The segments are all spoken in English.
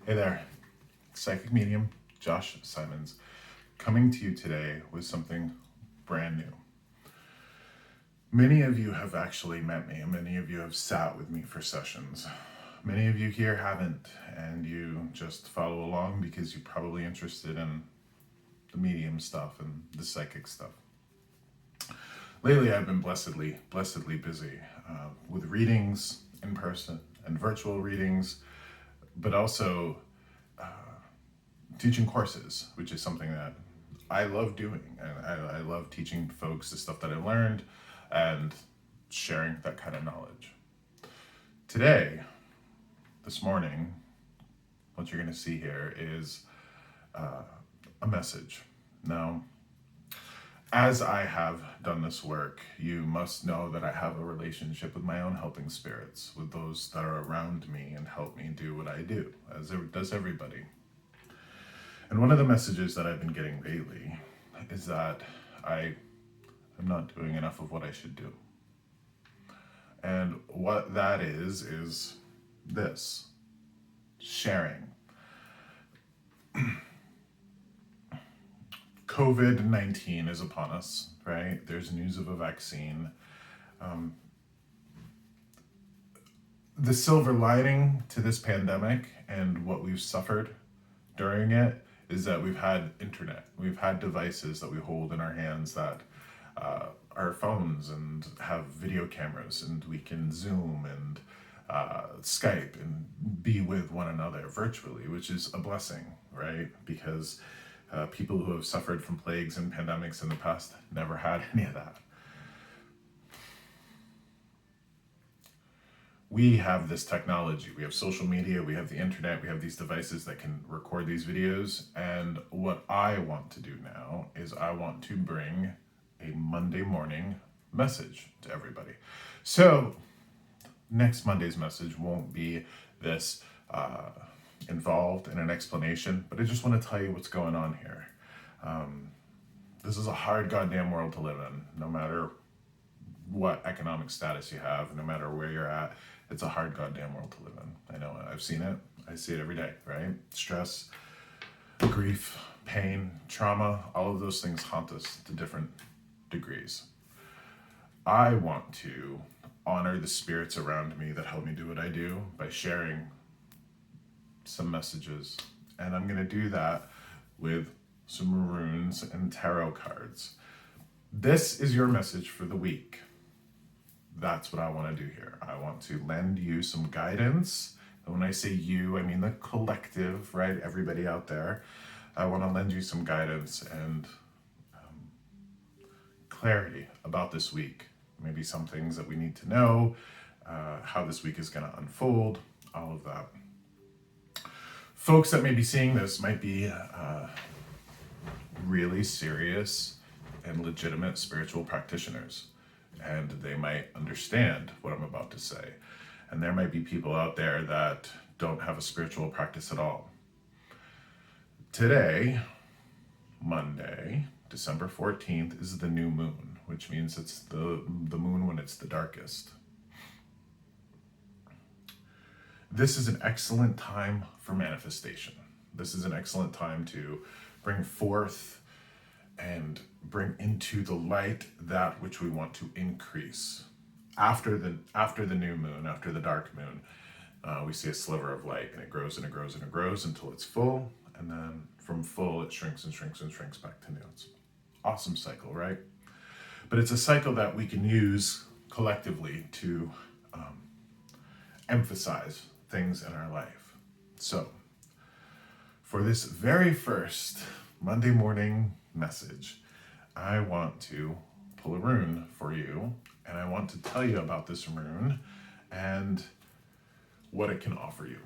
Hey there, psychic medium Josh Simons, coming to you today with something brand new. Many of you have actually met me, and many of you have sat with me for sessions. Many of you here haven't, and you just follow along because you're probably interested in the medium stuff and the psychic stuff. Lately, I've been blessedly busy with readings in person and virtual readings, but also teaching courses, which is something that I love doing. And I love teaching folks the stuff that I've learned and sharing that kind of knowledge. Today, this morning, what you're going to see here is a message. Now, as I have done this work, you must know that I have a relationship with my own helping spirits, with those that are around me and help me do what I do, as does everybody. And one of the messages that I've been getting lately is that I am not doing enough of what I should do. And what that is this: sharing. COVID-19 is upon us, right? There's news of a vaccine. The silver lining to this pandemic and what we've suffered during it is that we've had internet. We've had devices that we hold in our hands that are phones and have video cameras, and we can Zoom and Skype and be with one another virtually, which is a blessing, right? Because people who have suffered from plagues and pandemics in the past never had any of that. We have this technology, we have social media, we have the internet, we have these devices that can record these videos. And what I want to do now is I want to bring a Monday morning message to everybody. So next Monday's message won't be this involved in an explanation, but I just want to tell you what's going on here. This is a hard goddamn world to live in, no matter what economic status you have, no matter where you're at. It's a hard goddamn world to live in. I know, I've seen it. I see it every day, right? Stress, grief, pain, trauma, all of those things haunt us to different degrees. I want to honor the spirits around me that help me do what I do by sharing some messages. And I'm going to do that with some runes and tarot cards. This is your message for the week. That's what I want to do here. I want to lend you some guidance. And when I say you, I mean the collective, right? Everybody out there. I want to lend you some guidance and clarity about this week. Maybe some things that we need to know, how this week is going to unfold, all of that. Folks that may be seeing this might be really serious and legitimate spiritual practitioners, and they might understand what I'm about to say. And there might be people out there that don't have a spiritual practice at all. Today, Monday, December 14th, is the new moon, which means it's the moon when it's the darkest. This is an excellent time for manifestation. This is an excellent time to bring forth and bring into the light that which we want to increase. After the new moon, after the dark moon, we see a sliver of light, and it grows and it grows and it grows until it's full, and then from full it shrinks and shrinks and shrinks back to new. It's an awesome cycle, right? But it's a cycle that we can use collectively to emphasize things in our life. So, for this very first Monday morning message, I want to pull a rune for you, and I want to tell you about this rune and what it can offer you.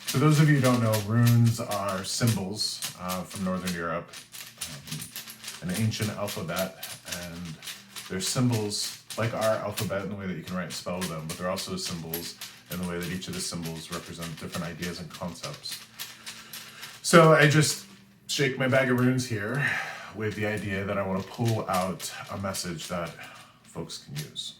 For those of you who don't know, runes are symbols from Northern Europe, an ancient alphabet, and they're symbols like our alphabet in the way that you can write and spell them, but they're also symbols in the way that each of the symbols represent different ideas and concepts. So I just shake my bag of runes here with the idea that I want to pull out a message that folks can use.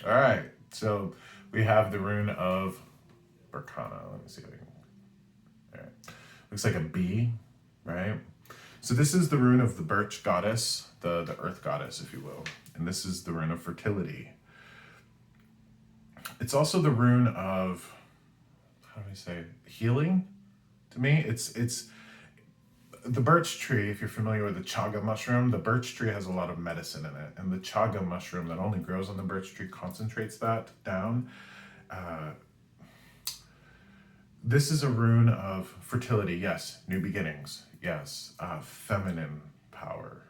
All right, so we have the rune of Berkana. Let me see if I can. All right. Looks like a bee, right? So this is the rune of the birch goddess, the earth goddess, if you will. And this is the rune of fertility. It's also the rune of, how do I say, healing. To me, it's the birch tree. If you're familiar with the chaga mushroom, the birch tree has a lot of medicine in it, and the chaga mushroom that only grows on the birch tree concentrates that down. This is a rune of fertility, yes, new beginnings, yes, feminine power,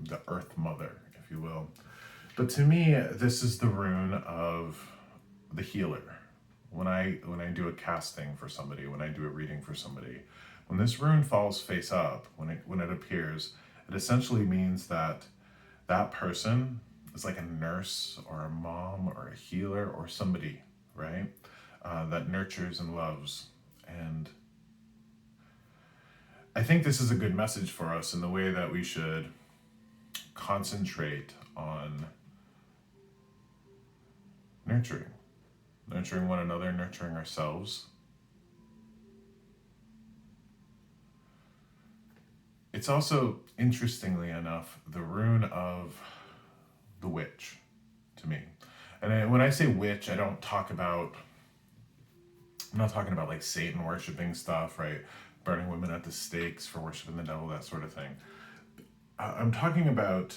the earth mother, if you will. But to me, this is the rune of the healer. When I do a casting for somebody, when I do a reading for somebody, when this rune falls face up, when it appears, it essentially means that that person is like a nurse or a mom or a healer or somebody, right? That nurtures and loves. And I think this is a good message for us in the way that we should concentrate on nurturing one another, nurturing ourselves. It's also, interestingly enough, the rune of the witch to me. And when I say witch, I'm not talking about like Satan worshiping stuff, right? Burning women at the stakes for worshiping the devil, that sort of thing. I'm talking about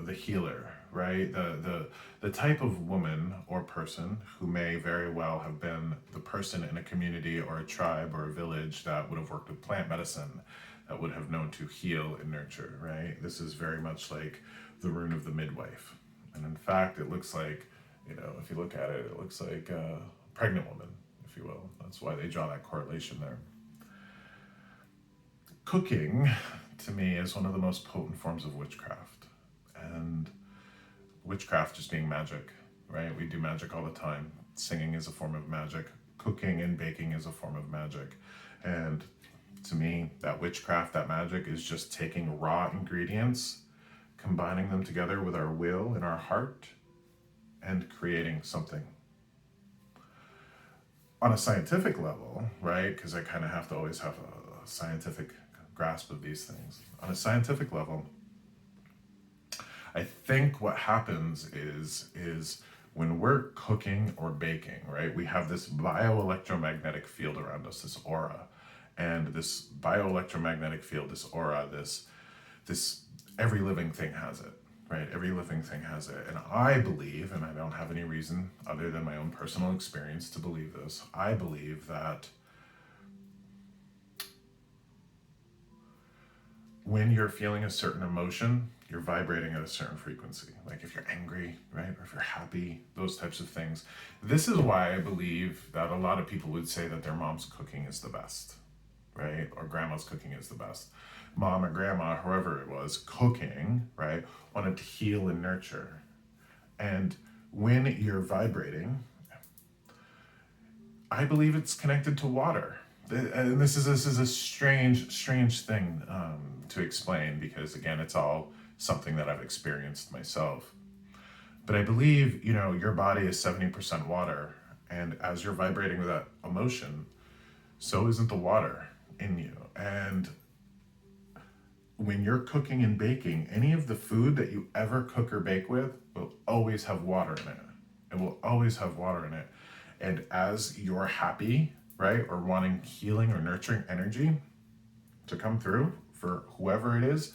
the healer, right? The type of woman or person who may very well have been the person in a community or a tribe or a village that would have worked with plant medicine, that would have known to heal and nurture, right? This is very much like the rune of the midwife. And in fact, it looks like, if you look at it, it looks like a pregnant woman, if you will. That's why they draw that correlation there. Cooking, to me, is one of the most potent forms of witchcraft. And witchcraft just being magic, right? We do magic all the time. Singing is a form of magic. Cooking and baking is a form of magic. And to me, that witchcraft, that magic, is just taking raw ingredients, combining them together with our will and our heart, and creating something. On a scientific level, right? Because I kind of have to always have a scientific grasp of these things. On a scientific level, I think what happens is when we're cooking or baking, right? We have this bioelectromagnetic field around us, this aura. And this bioelectromagnetic field, this aura, this every living thing has it, right? Every living thing has it. And I believe, and I don't have any reason other than my own personal experience to believe this, I believe that when you're feeling a certain emotion, you're vibrating at a certain frequency. Like if you're angry, right? Or if you're happy, those types of things. This is why I believe that a lot of people would say that their mom's cooking is the best, right? Or grandma's cooking is the best. Mom or grandma, whoever it was, cooking, right, wanted to heal and nurture. And when you're vibrating, I believe it's connected to water. And this is a strange thing to explain, because again, it's all something that I've experienced myself. But I believe, your body is 70% water, and as you're vibrating with that emotion, so isn't the water in you. And when you're cooking and baking, any of the food that you ever cook or bake with will always have water in it. It will always have water in it. And as you're happy, right, or wanting healing or nurturing energy to come through for whoever it is,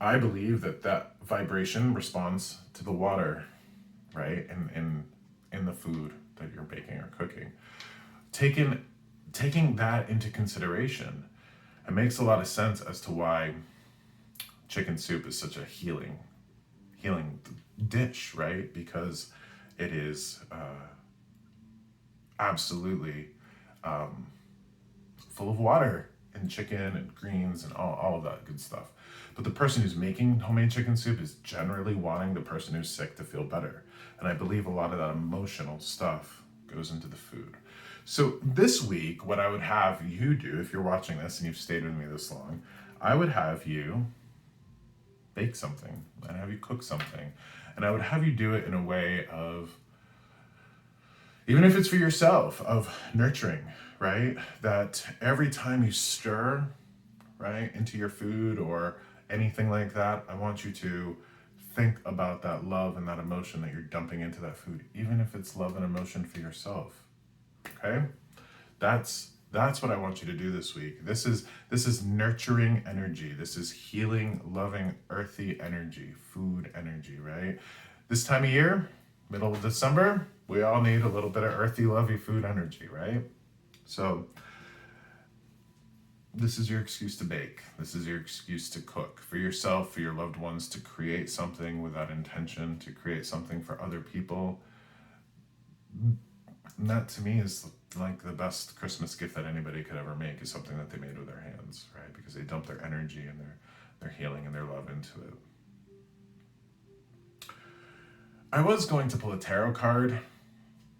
I believe that vibration responds to the water, right, in the food that you're baking or cooking. Taking that into consideration, it makes a lot of sense as to why chicken soup is such a healing dish, right? Because it is absolutely full of water and chicken and greens and all of that good stuff. But the person who's making homemade chicken soup is generally wanting the person who's sick to feel better. And I believe a lot of that emotional stuff goes into the food. So this week, what I would have you do, if you're watching this and you've stayed with me this long, I would have you bake something and have you cook something. And I would have you do it in a way of, even if it's for yourself, of nurturing, right? That every time you stir, right, into your food or anything like that, I want you to think about that love and that emotion that you're dumping into that food, even if it's love and emotion for yourself. Okay? That's what I want you to do this week. This is nurturing energy. This is healing, loving, earthy energy, food energy, right? This time of year, middle of December, we all need a little bit of earthy, lovey food energy, right? So this is your excuse to bake. This is your excuse to cook for yourself, for your loved ones, to create something with that intention, to create something for other people. And that to me is like the best Christmas gift that anybody could ever make, is something that they made with their hands, right? Because they dump their energy and their healing and their love into it. I was going to pull a tarot card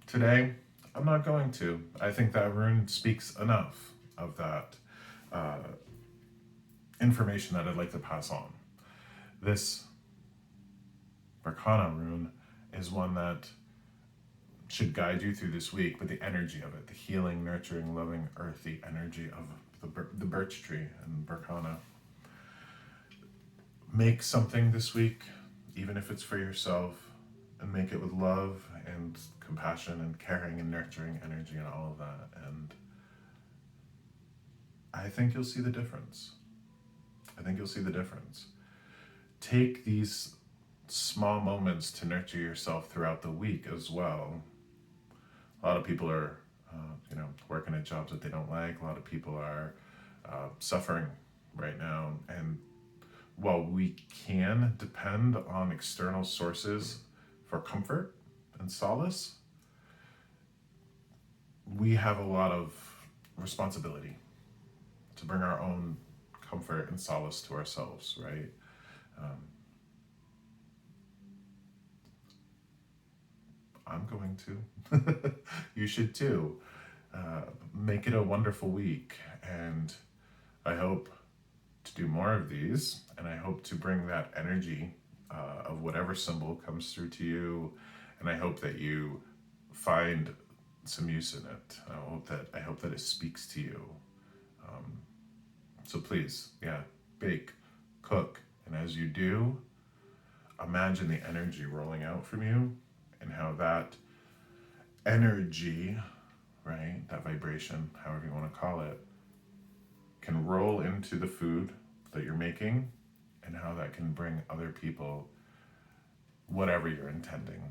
today. I'm not going to. I think that rune speaks enough of that information that I'd like to pass on. This Berkana rune is one that should guide you through this week, but the energy of it, the healing, nurturing, loving, earthy energy of the birch tree and Berkana. Make something this week, even if it's for yourself, and make it with love and compassion and caring and nurturing energy and all of that. And I think you'll see the difference. I think you'll see the difference. Take these small moments to nurture yourself throughout the week as well. A lot of people are, working at jobs that they don't like. A lot of people are suffering right now. And while we can depend on external sources for comfort and solace, we have a lot of responsibility to bring our own comfort and solace to ourselves, right? I'm going to. You should too. Make it a wonderful week, and I hope to do more of these, and I hope to bring that energy of whatever symbol comes through to you, and I hope that you find some use in it. I hope that it speaks to you. So please, bake, cook, and as you do, imagine the energy rolling out from you and how that energy, right, that vibration, however you want to call it, can roll into the food that you're making, and how that can bring other people whatever you're intending,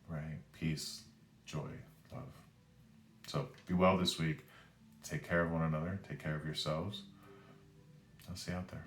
right? Peace, joy, love. So be well this week. Take care of one another. Take care of yourselves. I'll see you out there.